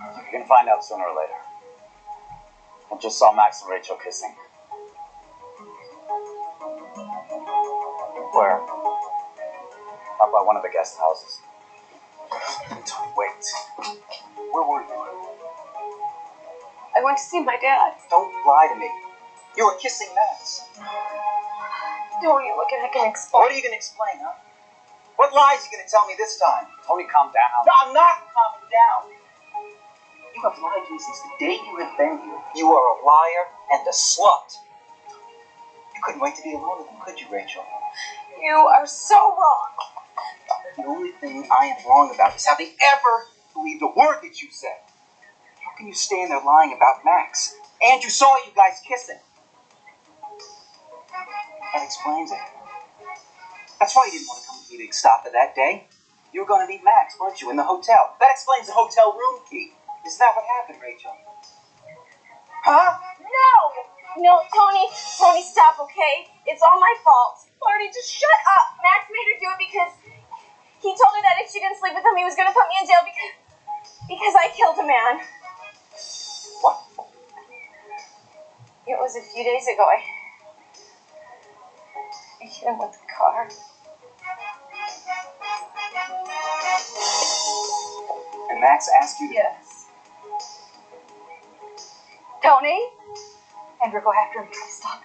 You can find out sooner or later. I just saw Max and Rachel kissing. Where? Up by one of the guest houses. Tony, wait. Where were you? I went to see my dad. Don't lie to me. You were kissing Max. Don't you look at I can explain. What are you going to explain, huh? What lies are you going to tell me this time? Tony, calm down. No, I'm not calming down. You have lied to me since the day you have been here. You are a liar and a slut. You couldn't wait to be alone with him, could you, Rachel? You are so wrong. The only thing I am wrong about is how they ever believed a word that you said. How can you stand there lying about Max? Andrew saw you guys kissing. That explains it. That's why you didn't want to come with me to Ixtapa that day. You were going to meet Max, weren't you, in the hotel? That explains the hotel room key. Isn't that what happened, Rachel? Huh? No, Tony, stop, okay? It's all my fault. Marty, just shut up. Max made her do it because he told her that if she didn't sleep with him, he was going to put me in jail because I killed a man. What? It was a few days ago. I hit him with the car. And Max asked you to... Yes. Tony? Andrew, go after him. Stop.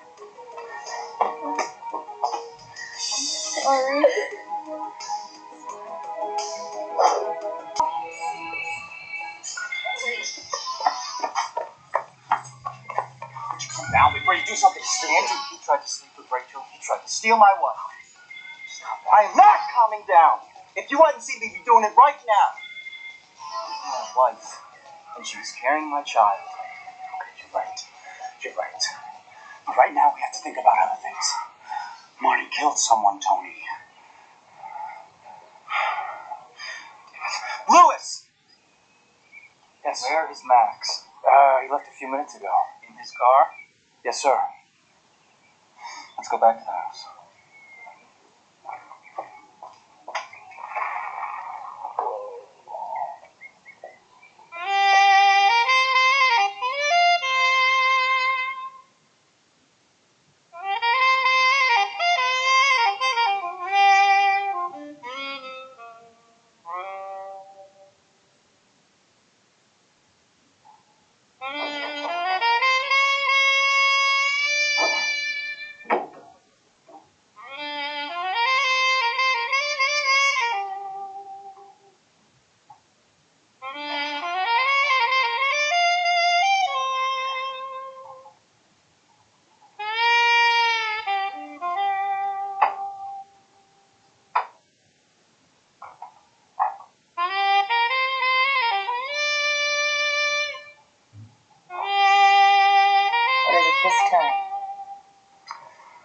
Sorry. Would you come down before you do something stupid? Andrew, he tried to sleep with Rachel. He tried to steal my wife. Stop. I am not calming down. If you hadn't seen me, you'd be doing it right now. My wife, and she was carrying my child. Okay, you're right. You're right. But right now, we have to think about other things. Marty killed someone, Tony. Lewis! Yes. Where is Max? He left a few minutes ago. In his car? Yes, sir. Let's go back to the house.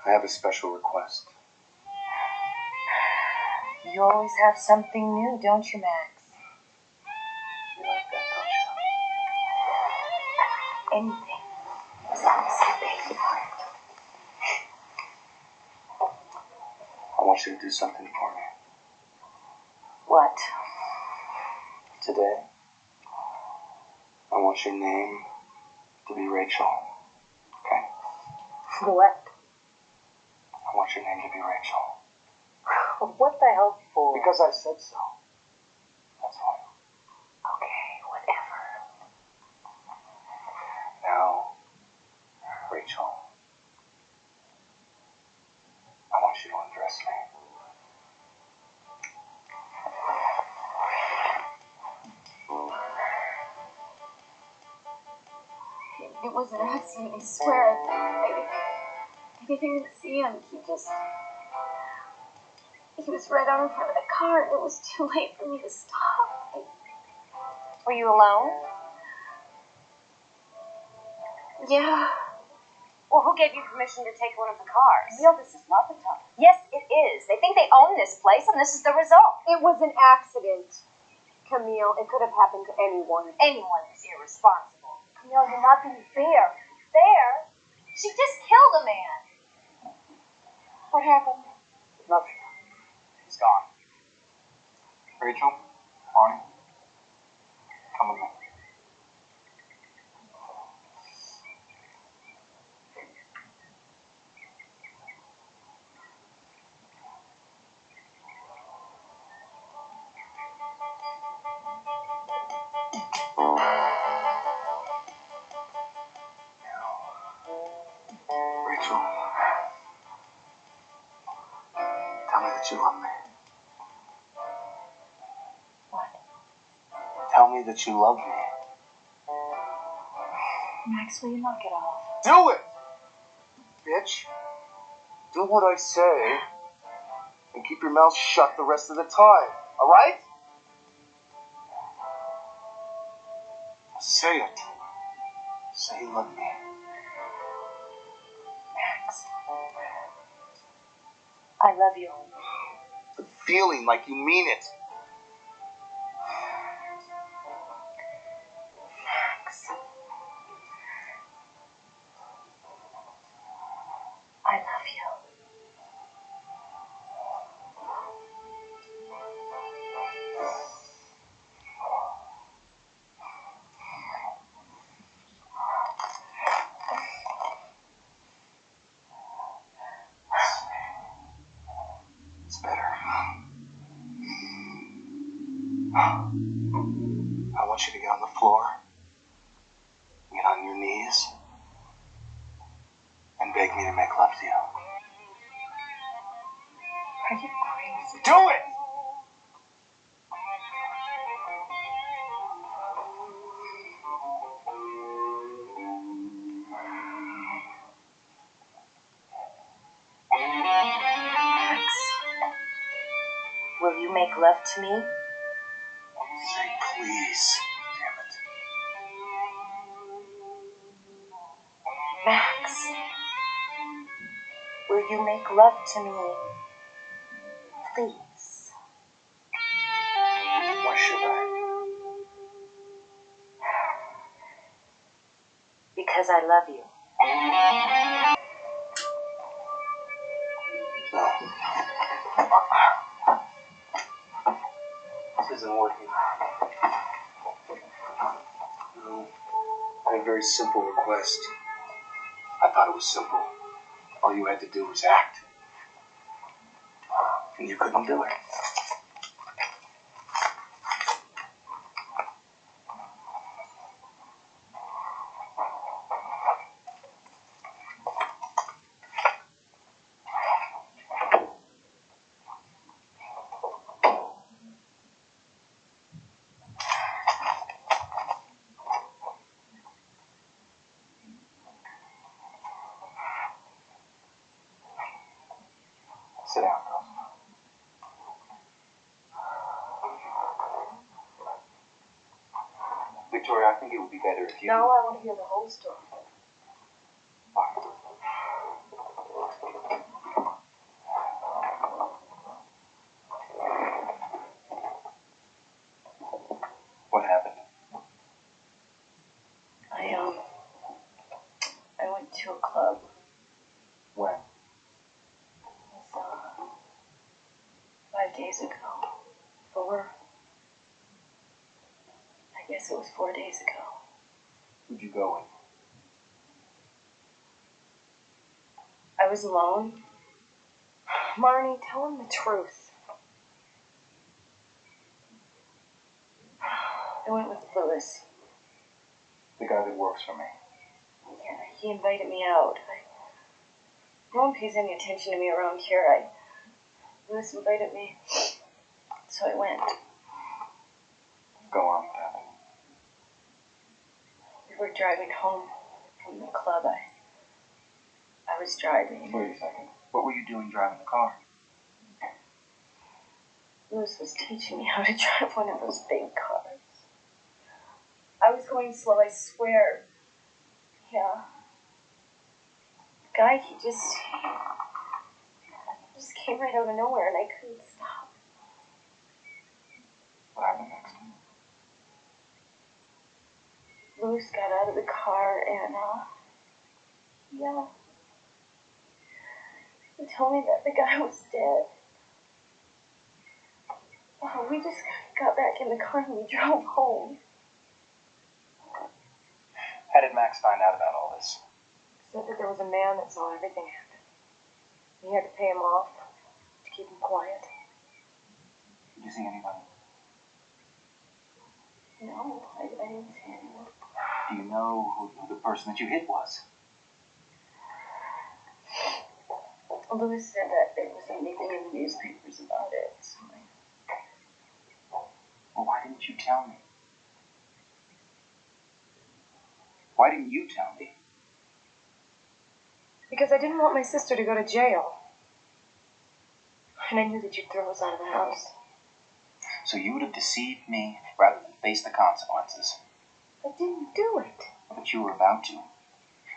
I have a special request. You always have something new, don't you, Max? You like that, don't you? Anything. As long as you pay for it. I want you to do something for me. What? Today, I want your name to be Rachel. Okay? What? I want your name to be Rachel. What the hell for? Because I said so. That's why. Okay, whatever. Now, Rachel, I want you to undress me. It was an accident, I swear. I didn't see him. He was right out in front of the car, and it was too late for me to stop. Were you alone? Yeah. Well, who gave you permission to take one of the cars? Camille, this is not the time. Yes, it is. They think they own this place, and this is the result. It was an accident, Camille. It could have happened to anyone. Anyone is irresponsible. Camille, you're not being fair. Fair? She just killed a man. What happened? Nothing. He's gone. Rachel, Arnie, come with me. Rachel, tell me that you love me. What? Tell me that you love me. Max, will you knock it off? Do it! Bitch. Do what I say and keep your mouth shut the rest of the time. Alright? Say it. Say you love me. Max. I love you. But feeling like you mean it. Max. I love you. It's better. I want you to get on the floor, get on your knees, and beg me to make love to you. Are you crazy? Do it! Max. Will you make love to me? Say please. Damn it. Max. Will you make love to me? Please. Why should I? Because I love you. No. This isn't working. No. I had a very simple request. I thought it was simple. All you had to do was act. And you couldn't do it. Sit down, girls. Victoria, I think it would be better if you... No, I want to hear the whole story. What happened? I went to a club. When? It was, 5 days ago. 4. I guess it was 4 days ago. Who'd you go with? I was alone. Marnie, tell him the truth. I went with Lewis. The guy that works for me. Yeah, he invited me out. No one pays any attention to me around here. Lewis invited me, so I went. Go on, what happened? We were driving home from the club. I was driving. Wait a second. What were you doing driving the car? Lewis was teaching me how to drive one of those big cars. I was going slow, I swear. Yeah. The guy, he just came right out of nowhere and I couldn't stop. What happened next? Lewis got out of the car and, yeah. He told me that the guy was dead. Oh, we just got back in the car and we drove home. How did Max find out about all this? Said that there was a man that saw everything happen. He had to pay him off to keep him quiet. Did you see anybody? No, I Do you know who the person that you hit was? Louis said that there wasn't anything in the newspapers about it. So Well, why didn't you tell me? Why didn't you tell me? because I didn't want my sister to go to jail. And I knew that you'd throw us out of the house. So you would have deceived me rather than face the consequences. I didn't do it. But you were about to.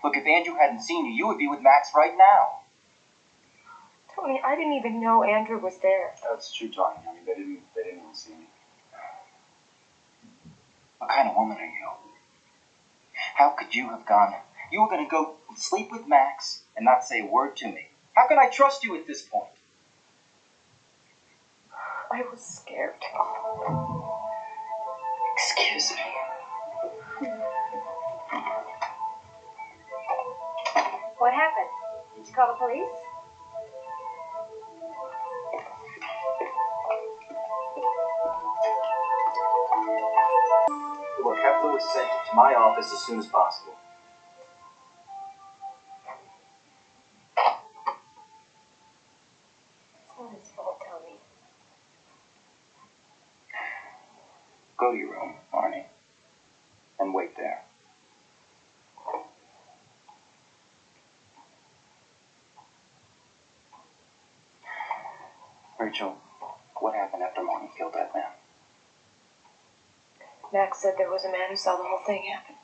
Look, if Andrew hadn't seen you, you would be with Max right now. Tony, I didn't even know Andrew was there. That's true, Tony. I mean, they didn't even see me. What kind of woman are you? How could you have gone? You were going to go sleep with Max and not say a word to me. How can I trust you at this point? I was scared. Excuse me. What happened? Did you call the police? Look, have Louis sent to my office as soon as possible. It's not his fault, Tony. Go to your room, Arnie, and wait there. Rachel, what happened after Martin killed that man? Max said there was a man who saw the whole thing happen.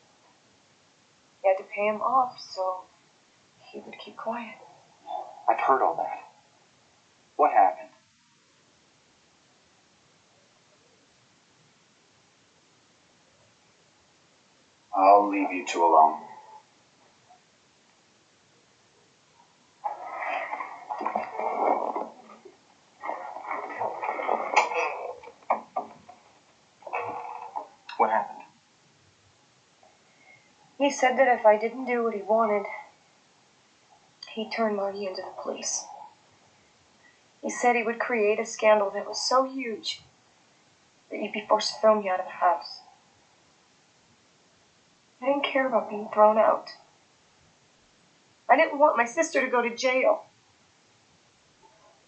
He had to pay him off so he would keep quiet. I've heard all that. What happened? I'll leave you two alone. What happened? He said that if I didn't do what he wanted, he'd turn Marty into the police. He said he would create a scandal that was so huge that you'd be forced to throw me out of the house. I didn't care about being thrown out. I didn't want my sister to go to jail.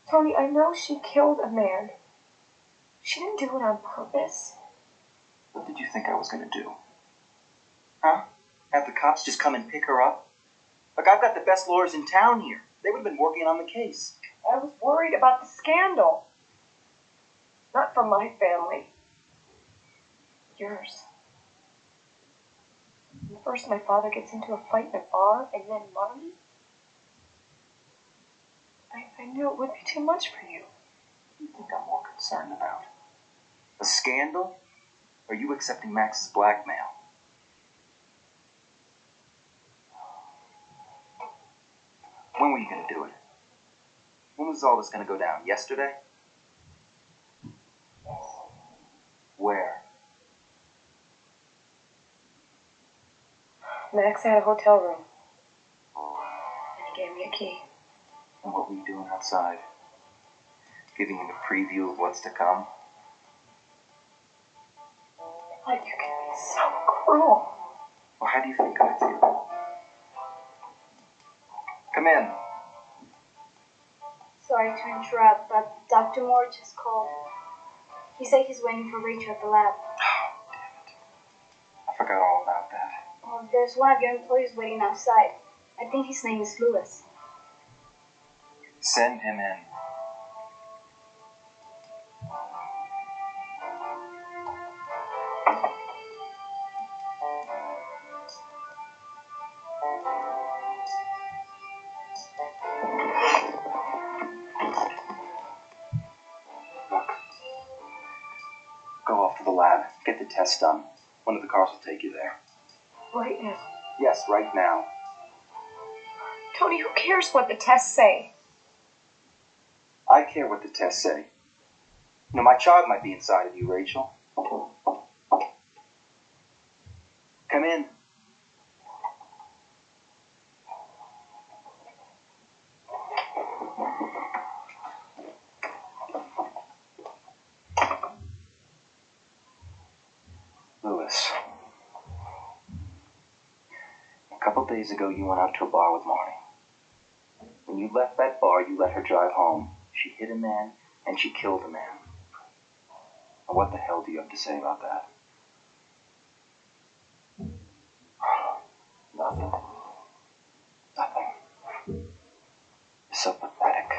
Tony, I know she killed a man. She didn't do it on purpose. What did you think I was going to do? Huh? Have the cops just come and pick her up? Look, I've got the best lawyers in town here. They would have been working on the case. I was worried about the scandal. Not for my family. Yours. And first my father gets into a fight in a bar, and then Marty. I knew it would be too much for you. What do you think I'm more concerned about? A scandal? Or you accepting Max's blackmail? When were you going to do it? When was all this going to go down? Yesterday? Where? Max had a hotel room. And he gave me a key. And what were you doing outside? Giving him a preview of what's to come? Like, you can be so cruel. Well, how do you think I feel? Come in. Sorry to interrupt, but Dr. Moore just called. He said he's waiting for Rachel at the lab. Oh, damn it. I forgot all about that. Well, there's one of your employees waiting outside. I think his name is Louis. Send him in. Look. Go off to the lab. Get the test done. One of the cars will take you there. Right now. Yes, right now. Tony, who cares what the tests say? I care what the tests say. You know, my child might be inside of you, Rachel. Come in. Louis, A couple days ago, you went out to a bar with Marnie. When you left that bar, you let her drive home. She hit a man, and she killed a man. Now, what the hell do you have to say about that? Nothing. Nothing. You're so pathetic.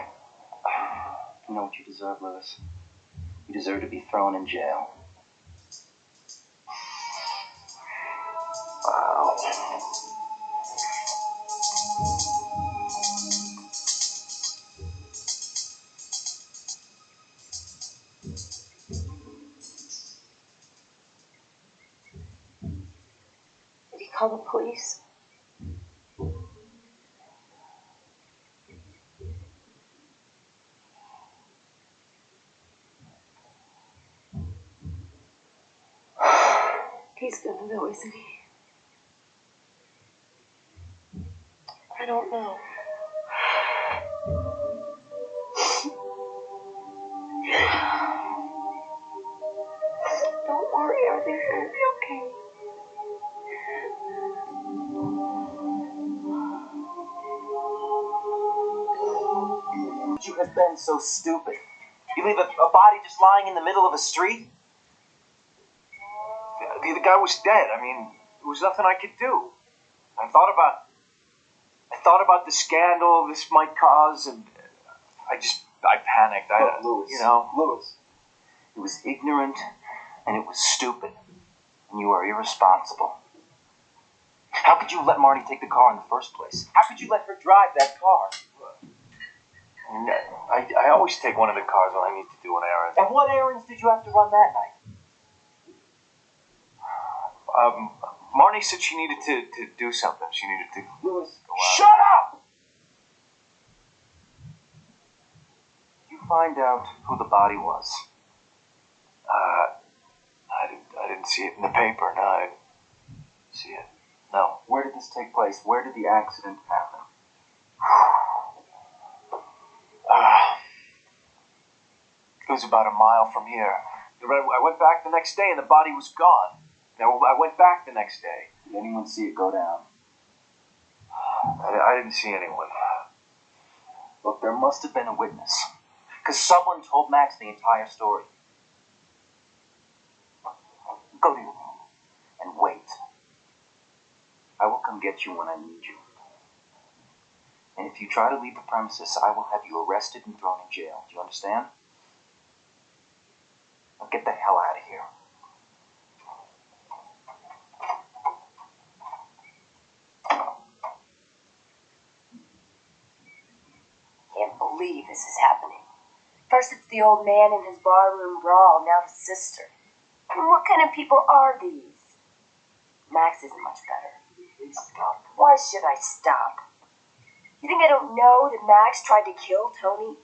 You know what you deserve, Lewis? You deserve to be thrown in jail. Wow. Did he call the police? He's gonna know, isn't he? I don't know. Don't worry, everything's gonna be okay. You have been so stupid. You leave a body just lying in the middle of a street? The guy was dead. I mean, there was nothing I could do. I thought about the scandal this might cause, and I panicked. Louis, you know, Louis. it was ignorant, and it was stupid, and you are irresponsible. How could you let Marnie take the car in the first place? How could you let her drive that car? I always take one of the cars when I need to do an errand. And what errands did you have to run that night? Marnie said she needed to do something. She needed to Louis, go out. shut up! Did you find out who the body was? I didn't see it in the paper. No, I didn't see it. No. Where did this take place? Where did the accident happen? It was about a mile from here. I went back the next day and the body was gone. Now, I went back the next day. Did anyone see it go down? I didn't see anyone. Look, there must have been a witness. Because someone told Max the entire story. Go to your room and wait. I will come get you when I need you. And if you try to leave the premises, I will have you arrested and thrown in jail. Do you understand? Now get the hell out of here. Can't believe this is happening. First it's the old man in his barroom brawl, now the sister. And what kind of people are these? Max isn't much better. Stop. Why should I stop? You think I don't know that Max tried to kill Tony?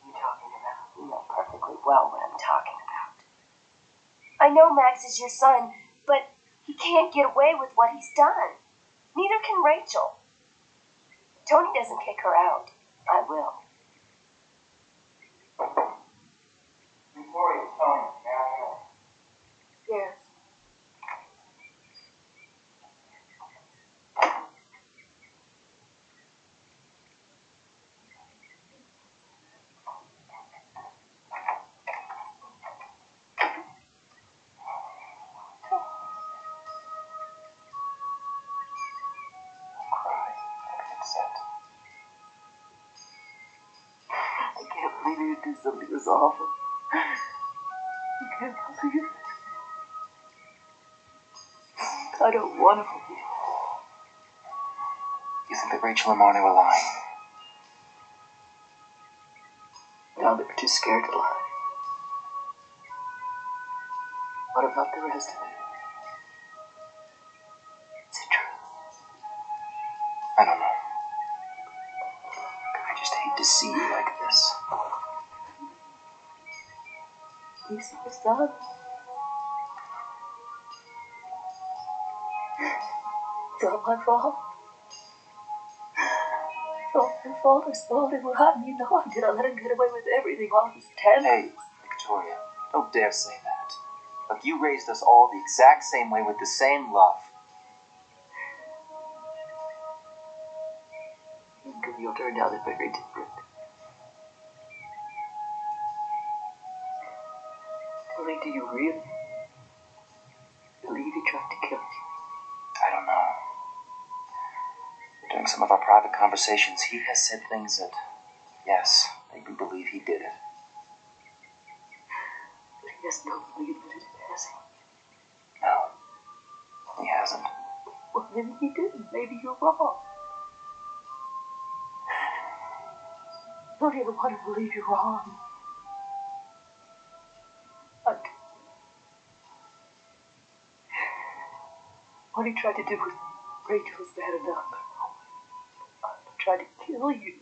What are you talking about? You know perfectly well what I'm talking about. I know Max is your son, but he can't get away with what he's done. Neither can Rachel. Tony doesn't kick her out. I will. Victoria, Tony, may I help? Yes. I can't believe you do something this awful. I can't believe it. I don't want to believe it. You think that Rachel and Marnie were lying? Now they're too scared to lie. What about the rest of it? Is it true? I don't know. I just hate to see you like this. He's your son. It's all my fault. It's all my fault. I spoiled him rotten. You know I did. I let him get away with everything while he was 10. Hey, Victoria, don't dare say that. Look, you raised us all the exact same way with the same love. Camille turned out very different. Tony, do you really believe he tried to kill you? I don't know. During some of our private conversations, he has said things that, yes, make me believe he did it. But he has no belief that it has he? No, he hasn't. Well, maybe he didn't. Maybe you're wrong. Tony, I want to believe you're wrong. Like, what he tried to do with Rachel is bad enough. I tried to kill you.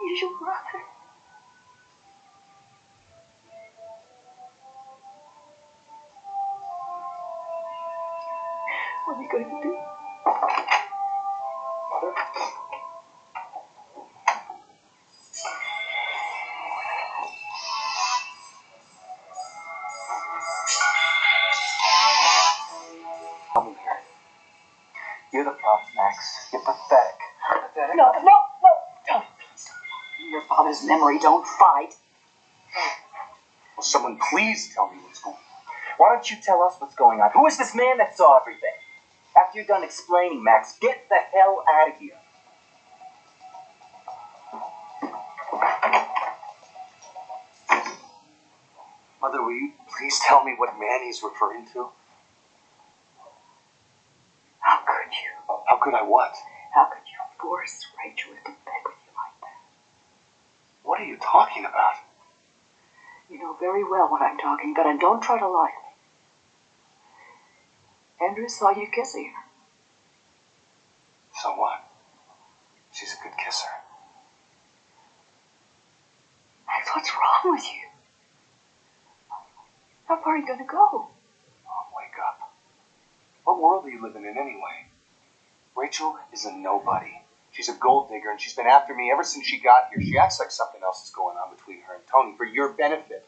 He's your brother. What are you going to do? Mother? Come here. You're the problem, Max. You're pathetic. Pathetic? No. Don't. Your father's memory, don't fight. Will someone please tell me what's going on? Why don't you tell us what's going on? Who is this man that saw everything? After you're done explaining, Max, get the hell out of here. Mother, will you please tell me what man he's referring to? How could you? How could I what? How could you force Rachel into bed with you like that? What are you talking about? You know very well what I'm talking about, and don't try to lie to me. Andrew saw you kissing her. So what? She's a good kisser. Max, what's wrong with you? How far are you going to go? Oh, wake up. What world are you living in anyway? Rachel is a nobody. She's a gold digger, and she's been after me ever since she got here. She acts like something else is going on between her and Tony for your benefit.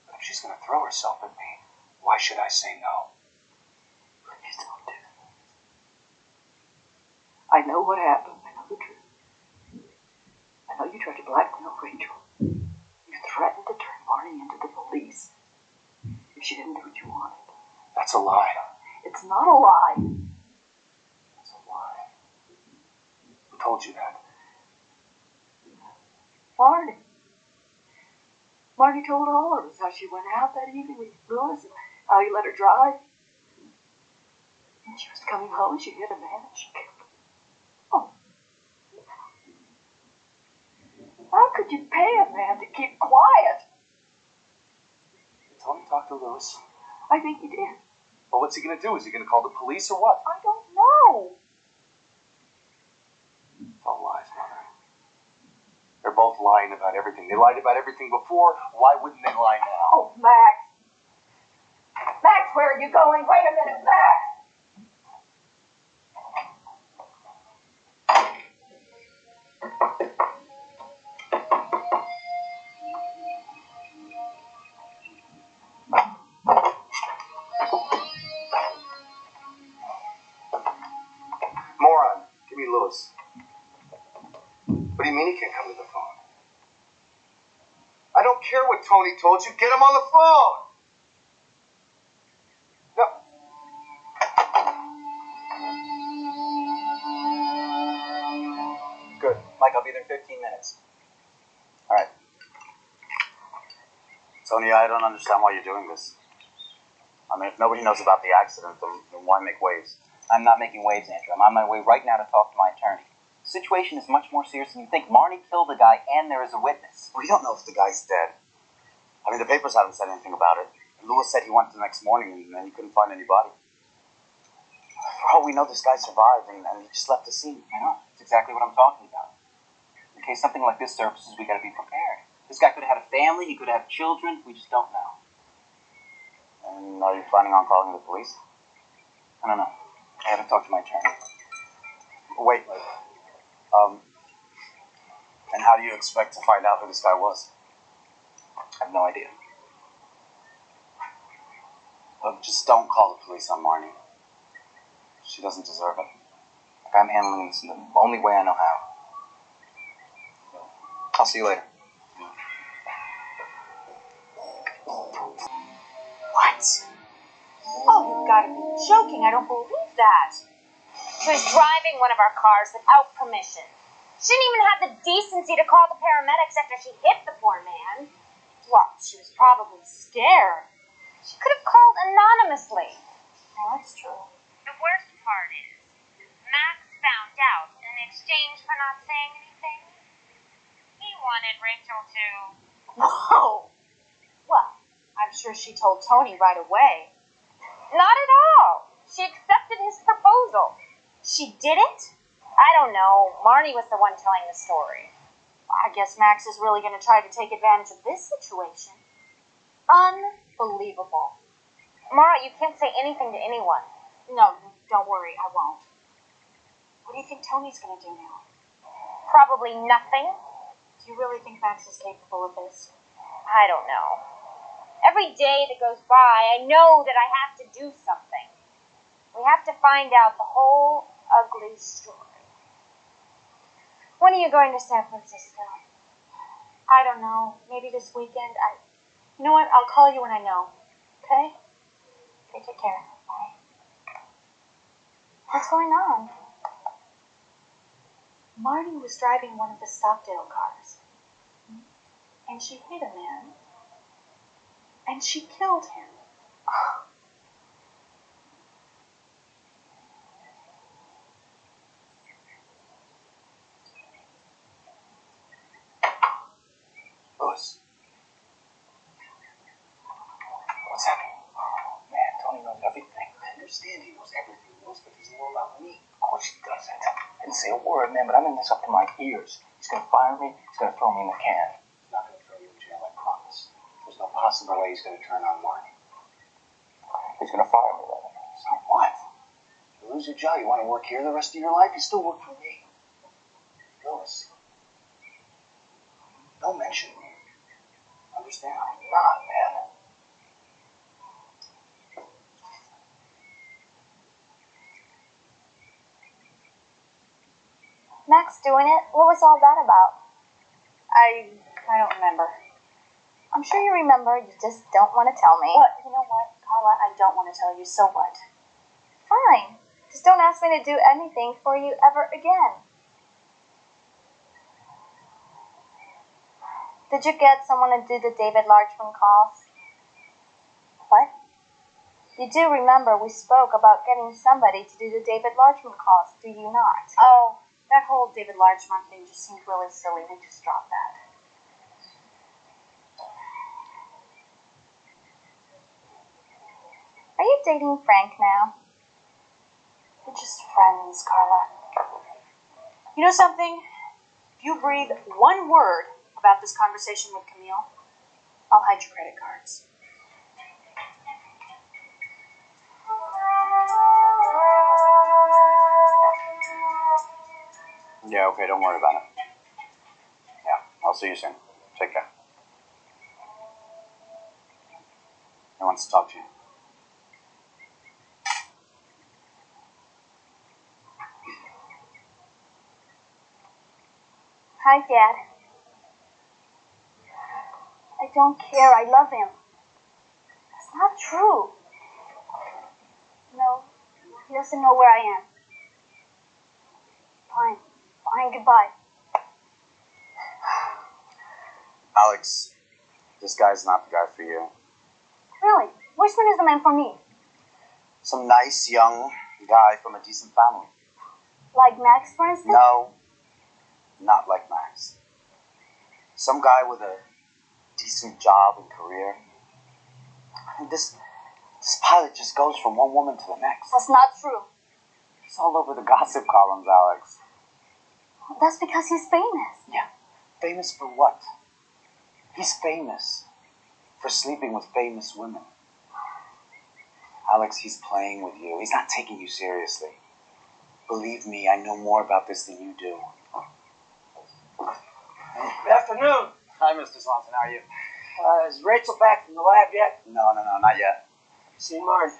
But if she's going to throw herself at me, why should I say no? Please don't do that. I know what happened. I know the truth. I know you tried to blackmail Rachel. You threatened to turn Marnie into the police if she didn't do what you wanted. That's a lie. It's not a lie. It's a lie. Who told you that? Marnie. Marnie told all of us how she went out that evening with Louis and how he let her drive. When she was coming home, she hit a man and she killed him. Oh. How could you pay a man to keep quiet? Did Tony talk to Louis? I think he did. Well, what's he going to do? Is he going to call the police or what? I don't know. It's all lies, Mother. They're both lying about everything. They lied about everything before. Why wouldn't they lie now? Oh, Max. Max, where are you going? Wait a minute, Max. Moron. Give me Louis. What do you mean he can't come to the phone? I don't care what Tony told you. Get him on the phone. No. Good. Mike, I'll be there in 15 minutes. All right. Tony, I don't understand why you're doing this. I mean, if nobody knows about the accident, then why make waves? I'm not making waves, Andrew. I'm on my way right now to talk to my attorney. The situation is much more serious than you think. Marnie killed the guy, and there is a witness. We don't know if the guy's dead. I mean, the papers haven't said anything about it. Louis said he went the next morning and then he couldn't find any body. For all we know, this guy survived and he just left the scene. I know. That's exactly what I'm talking about. In case something like this surfaces, we got to be prepared. This guy could have had a family. He could have children. We just don't know. And are you planning on calling the police? I don't know. I haven't talked to my attorney. Wait. And how do you expect to find out who this guy was? I have no idea. Look, just don't call the police on Marnie. She doesn't deserve it. I'm handling this in the only way I know how. I'll see you later. What? Oh, you've got to be joking. I don't believe that. She was driving one of our cars without permission. She didn't even have the decency to call the paramedics after she hit the poor man. Well, she was probably scared. She could have called anonymously. Oh, that's true. The worst part is, Max found out in exchange for not saying anything. He wanted Rachel to... Whoa! Well, I'm sure she told Tony right away. Not at all. She accepted his proposal. She didn't? I don't know. Marnie was the one telling the story. I guess Max is really going to try to take advantage of this situation. Unbelievable. Mara, you can't say anything to anyone. No, don't worry, I won't. What do you think Tony's going to do now? Probably nothing. Do you really think Max is capable of this? I don't know. Every day that goes by, I know that I have to do something. We have to find out the whole ugly story. When are you going to San Francisco? I don't know. Maybe this weekend. You know what? I'll call you when I know. Okay? Okay, take care. Bye. What's going on? Marty was driving one of the Stockdale cars. And she hit a man. And she killed him. Louis. What's happening? Oh, man, Tony knows everything. I understand he knows everything, Louis, but does he know about me? Of course he doesn't. I didn't say a word, man, but I'm in this up to my ears. He's gonna fire me. He's gonna throw me in the can. He's not gonna throw you in jail, I promise. There's no possible way he's gonna turn on Marnie. He's gonna fire me, then. So what? You lose your job, you want to work here the rest of your life? You still work for me. Louis. Don't mention me. Understand? I'm not, man. Max doing it? What was all that about? I don't remember. I'm sure you remember, you just don't want to tell me. What? You know what, Carla? I don't want to tell you, so what? Fine. Just don't ask me to do anything for you ever again. Did you get someone to do the David Larchman calls? What? You do remember we spoke about getting somebody to do the David Larchman calls, do you not? Oh, that whole David Larchman thing just seemed really silly. We just dropped that. Are you dating Frank now? We're just friends, Carla. You know something? If you breathe one word about this conversation with Camille, I'll hide your credit cards. Yeah, okay, don't worry about it. Yeah, I'll see you soon. Take care. He wants to talk to you. Hi, Dad. I don't care. I love him. That's not true. No, he doesn't know where I am. Fine. Fine, goodbye. Alex, this guy's not the guy for you. Really? Which one is the man for me? Some nice young guy from a decent family. Like Max, for instance? No, not like Max. Some guy with a decent job and career. I mean, this pilot just goes from one woman to the next. That's not true. It's all over the gossip columns, Alex. That's because he's famous. Yeah. Famous for what? He's famous for sleeping with famous women. Alex, he's playing with you. He's not taking you seriously. Believe me, I know more about this than you do. Good afternoon. Hi, Mr. Swanson. How are you? Is Rachel back from the lab yet? No, not yet. Seen Marty?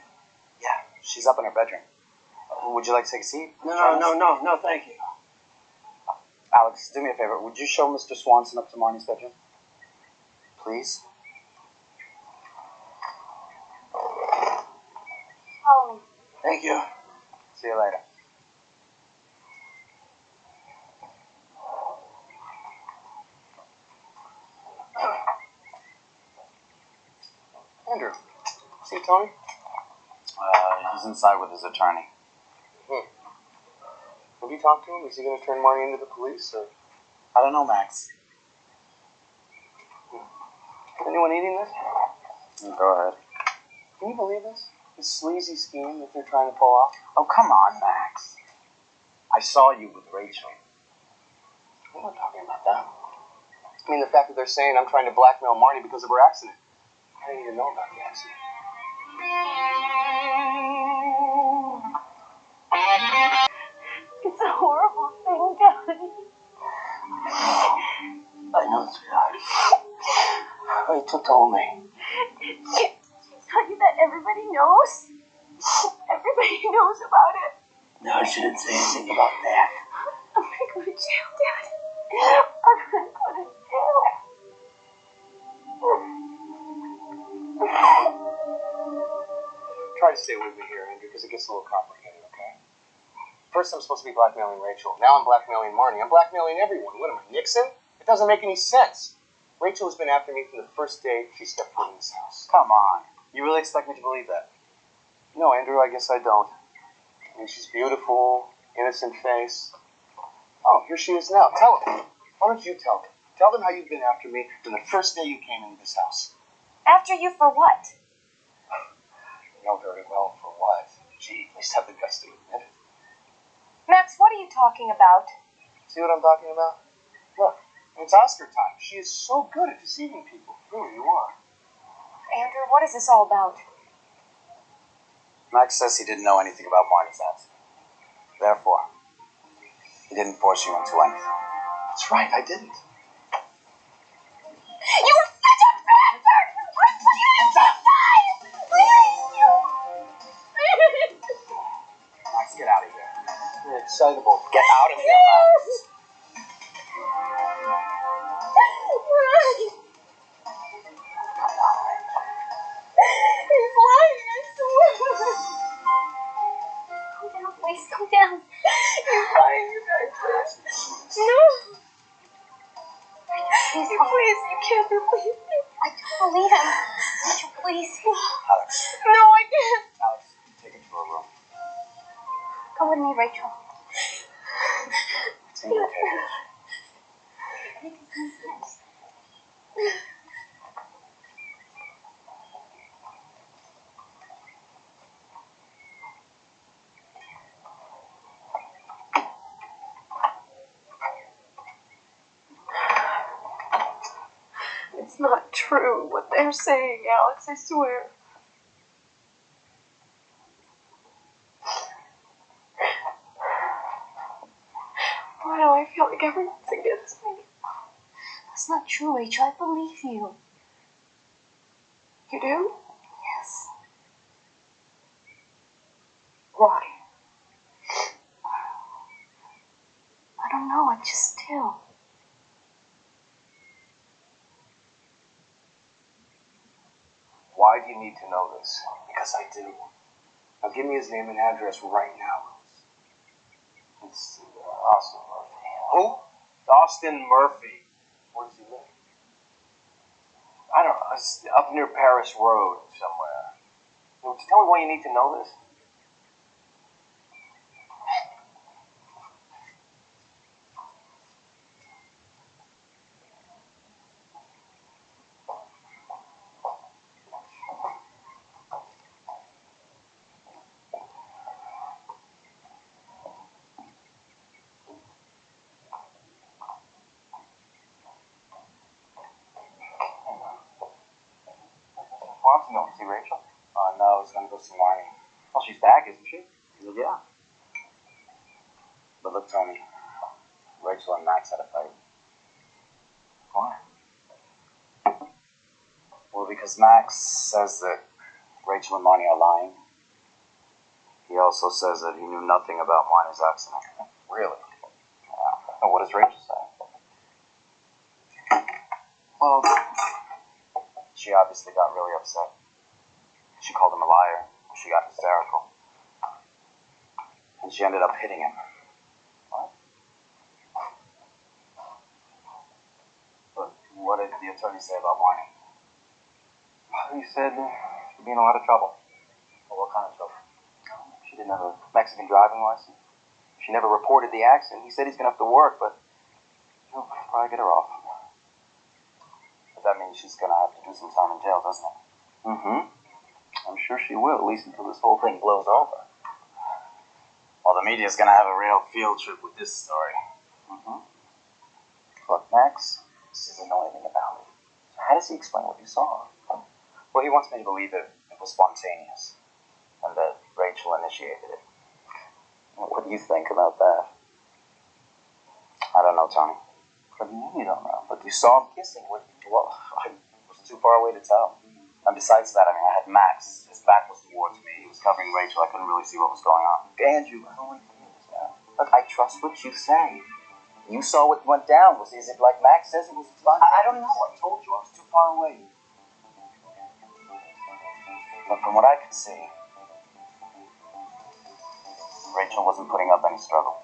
Yeah, she's up in her bedroom. Would you like to take a seat? No, thank you. Alex, do me a favor. Would you show Mr. Swanson up to Marnie's bedroom? Please? Follow me. Thank you. See you later. Andrew, see Tony? He's inside with his attorney. Have you talked to him? Is he going to turn Marty into the police? Or? I don't know, Max. Anyone eating this? Go ahead. Can you believe this? This sleazy scheme that they're trying to pull off? Oh, come on, Max. I saw you with Rachel. I'm not talking about that. I mean the fact that they're saying I'm trying to blackmail Marty because of her accident. I didn't even know about the accident. It's a horrible thing, Daddy. I know, sweetheart. Rachel told me. She tell you that everybody knows? Everybody knows about it. No, she didn't say anything about that. I'm gonna go to jail, Dad. I'm gonna go to jail. Try to stay with me here, Andrew, because it gets a little complicated, okay? First, I'm supposed to be blackmailing Rachel. Now I'm blackmailing Marnie. I'm blackmailing everyone. What am I, Nixon? It doesn't make any sense. Rachel has been after me from the first day she stepped foot in this house. Come on. You really expect me to believe that? No, Andrew, I guess I don't. I mean, she's beautiful, innocent face. Oh, here she is now. Tell them. Why don't you tell them? Tell them how you've been after me from the first day you came into this house. After you for what? You know very well for what. Gee, at least have the guts to admit it. Max, what are you talking about? See what I'm talking about? Look, it's Oscar time. She is so good at deceiving people. Really, you are. Andrew, what is this all about? Max says he didn't know anything about Marnie's accident. Therefore, he didn't force you into anything. That's right, I didn't. You were such a bastard! I'm please outside! Please! Max, get out of here. You're excitable. Get out of here, Max. He's lying, I swear. Calm down, please, calm down. He's lying, you guys, please. No. Please, you can't believe me. I don't believe him. Rachel, please. Alex. No, I can't. Alex, take him to her room. Come with me, Rachel. It's gonna be okay. It's not true what they're saying, Alex, I swear. Why do I feel like everyone's against me? That's not true, Rachel. I believe you. You do? Yes. Why? I don't know. I just do. Why do you need to know this? Because I do. Now give me his name and address right now. It's Austin Murphy. Who? Austin Murphy. Where does he live? I don't know. It's up near Paris Road somewhere. Well, tell me why you need to know this. Wants to go see Rachel? No, he's gonna go see Marnie. Well, she's back, isn't she? He said, yeah. But look, Tony, Rachel and Max had a fight. Why? Well, because Max says that Rachel and Marnie are lying. He also says that he knew nothing about Marnie's accident. Really? Yeah. And what does Rachel say? Well, she obviously got really upset. She called him a liar. She got hysterical. And she ended up hitting him. What? But what did the attorney say about Marnie? He said she'd be in a lot of trouble. Well, what kind of trouble? She didn't have a Mexican driving license. She never reported the accident. He said he's going to have to work, but he'll probably get her off. But that means she's going to have to do some time in jail, doesn't it? Mm-hmm. I'm sure she will, at least until this whole thing blows over. Well, the media's going to have a real field trip with this story. Mm-hmm. Look, Max doesn't know anything about it. So how does he explain what you saw? Well, he wants me to believe that it was spontaneous and that Rachel initiated it. What do you think about that? I don't know, Tony. What do you mean you don't know? But you saw him kissing. What? Well, I was too far away to tell. And besides that, I had Max. His back was towards me. He was covering Rachel. I couldn't really see what was going on. Andrew, I don't want to hear this now. Look, I trust what you say. You saw what went down. Is it like Max says it was fun? I don't know. I told you. I was too far away. But from what I could see, Rachel wasn't putting up any struggle.